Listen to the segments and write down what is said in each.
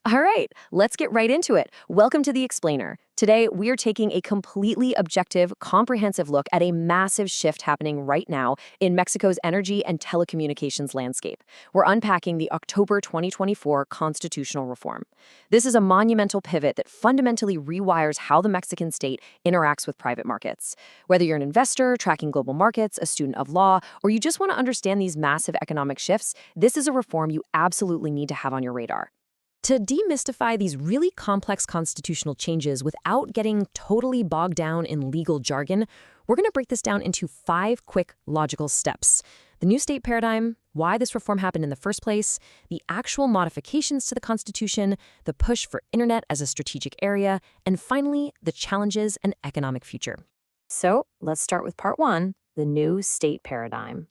All right, let's get right into it. Welcome to The Explainer. Today, we are taking a completely objective, comprehensive look at a massive shift happening right now in Mexico's energy and telecommunications landscape. We're unpacking the October 2024 constitutional reform. This is a monumental pivot that fundamentally rewires how the Mexican state interacts with private markets. Whether you're an investor, tracking global markets, a student of law, or you just want to understand these massive economic shifts, this is a reform you absolutely need to have on your radar. To demystify these really complex constitutional changes without getting totally bogged down in legal jargon, we're going to break this down into 5 quick, logical steps. The new state paradigm, why this reform happened in the first place, the actual modifications to the Constitution, the push for internet as a strategic area, and finally, the challenges and economic future. So, let's start with part 1, the new state paradigm.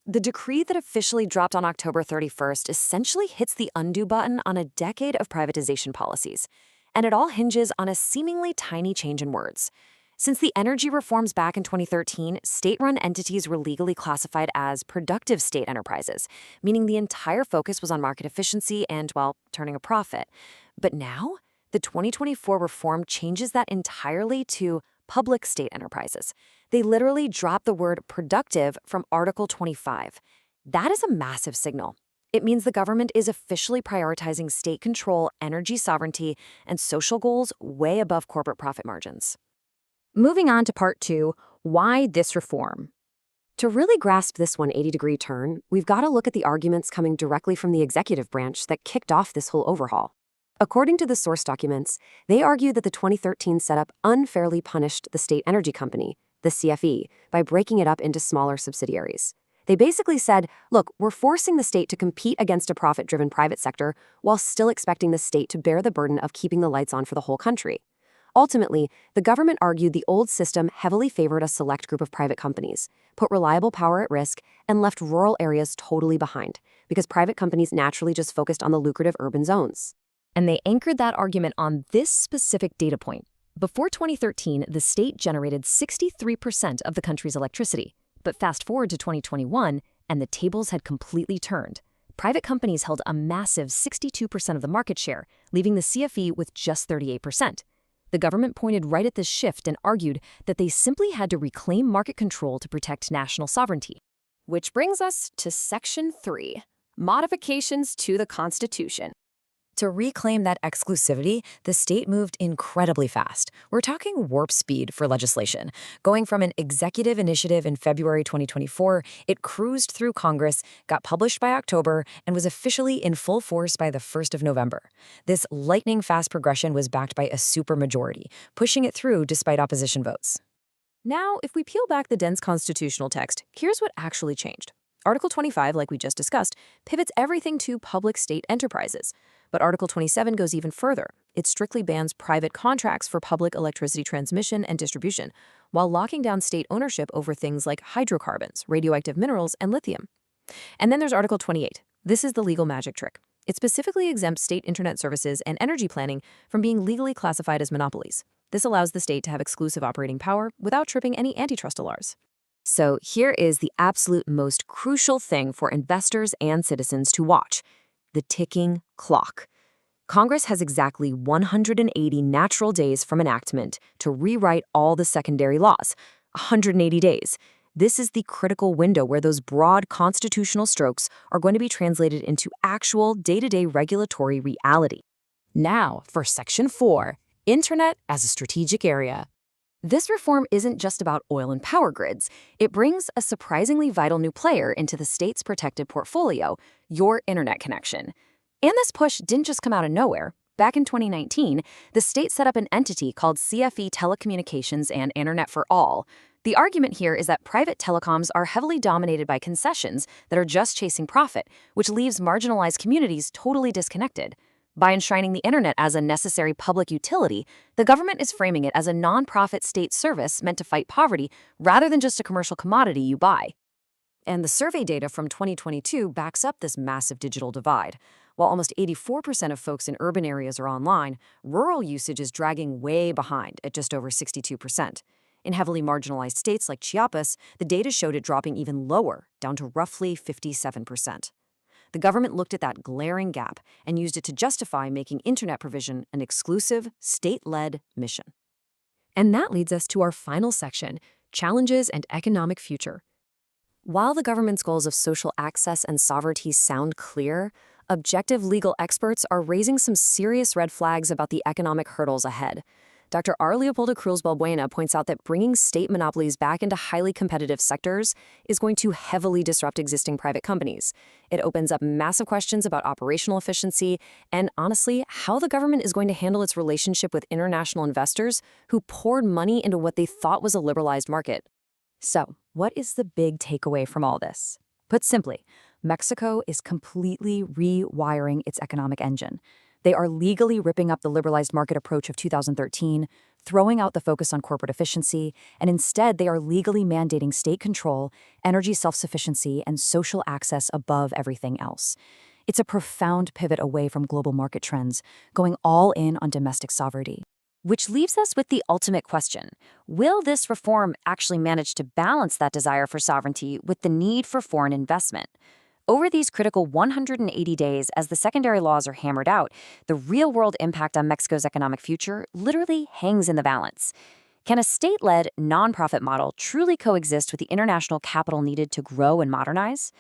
The decree that officially dropped on October 31st essentially hits the undo button on a decade of privatization policies, and it all hinges on a seemingly tiny change in words. Since the energy reforms back in 2013, state-run entities were legally classified as productive state enterprises, meaning the entire focus was on market efficiency and, well, turning a profit. But now, the 2024 reform changes that entirely to public state enterprises. They literally drop the word productive from Article 25. That is a massive signal. It means the government is officially prioritizing state control, energy sovereignty, and social goals way above corporate profit margins. Moving on to part 2, why this reform? To really grasp this 180-degree turn, we've got to look at the arguments coming directly from the executive branch that kicked off this whole overhaul. According to the source documents, they argue that the 2013 setup unfairly punished the state energy company, the CFE, by breaking it up into smaller subsidiaries. They basically said, look, we're forcing the state to compete against a profit-driven private sector while still expecting the state to bear the burden of keeping the lights on for the whole country. Ultimately, the government argued the old system heavily favored a select group of private companies, put reliable power at risk, and left rural areas totally behind, because private companies naturally just focused on the lucrative urban zones. And they anchored that argument on this specific data point. Before 2013, the state generated 63% of the country's electricity. But fast forward to 2021, and the tables had completely turned. Private companies held a massive 62% of the market share, leaving the CFE with just 38%. The government pointed right at this shift and argued that they simply had to reclaim market control to protect national sovereignty. Which brings us to Section 3, Modifications to the Constitution. To reclaim that exclusivity, the state moved incredibly fast. We're talking warp speed for legislation. Going from an executive initiative in February 2024, it cruised through Congress, got published by October, and was officially in full force by the 1st of November. This lightning-fast progression was backed by a supermajority, pushing it through despite opposition votes. Now, if we peel back the dense constitutional text, here's what actually changed. Article 25, like we just discussed, pivots everything to public state enterprises. But Article 27 goes even further. It strictly bans private contracts for public electricity transmission and distribution, while locking down state ownership over things like hydrocarbons, radioactive minerals, and lithium. And then there's Article 28. This is the legal magic trick. It specifically exempts state internet services and energy planning from being legally classified as monopolies. This allows the state to have exclusive operating power without tripping any antitrust alarms. So here is the absolute most crucial thing for investors and citizens to watch: the ticking clock. Congress has exactly 180 natural days from enactment to rewrite all the secondary laws. 180 days. This is the critical window where those broad constitutional strokes are going to be translated into actual day-to-day regulatory reality. Now for Section 4, Internet as a Strategic Area. This reform isn't just about oil and power grids. It brings a surprisingly vital new player into the state's protected portfolio: your internet connection. And this push didn't just come out of nowhere. Back in 2019, the state set up an entity called CFE Telecommunications and Internet for All. The argument here is that private telecoms are heavily dominated by concessions that are just chasing profit, which leaves marginalized communities totally disconnected. By enshrining the internet as a necessary public utility, the government is framing it as a nonprofit state service meant to fight poverty rather than just a commercial commodity you buy. And the survey data from 2022 backs up this massive digital divide. While almost 84% of folks in urban areas are online, rural usage is dragging way behind at just over 62%. In heavily marginalized states like Chiapas, the data showed it dropping even lower, down to roughly 57%. The government looked at that glaring gap and used it to justify making internet provision an exclusive, state-led mission. And that leads us to our final section, challenges and economic future. While the government's goals of social access and sovereignty sound clear, objective legal experts are raising some serious red flags about the economic hurdles ahead. Dr. R. Leopoldo Cruz Balbuena points out that bringing state monopolies back into highly competitive sectors is going to heavily disrupt existing private companies. It opens up massive questions about operational efficiency and, honestly, how the government is going to handle its relationship with international investors who poured money into what they thought was a liberalized market. So, what is the big takeaway from all this? Put simply, Mexico is completely rewiring its economic engine. They are legally ripping up the liberalized market approach of 2013, throwing out the focus on corporate efficiency, and instead they are legally mandating state control, energy self-sufficiency, and social access above everything else. It's a profound pivot away from global market trends, going all in on domestic sovereignty. Which leaves us with the ultimate question. Will this reform actually manage to balance that desire for sovereignty with the need for foreign investment? Over these critical 180 days, as the secondary laws are hammered out, the real-world impact on Mexico's economic future literally hangs in the balance. Can a state-led, nonprofit model truly coexist with the international capital needed to grow and modernize?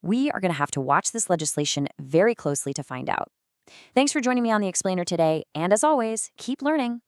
We are going to have to watch this legislation very closely to find out. Thanks for joining me on The Explainer today, and as always, keep learning.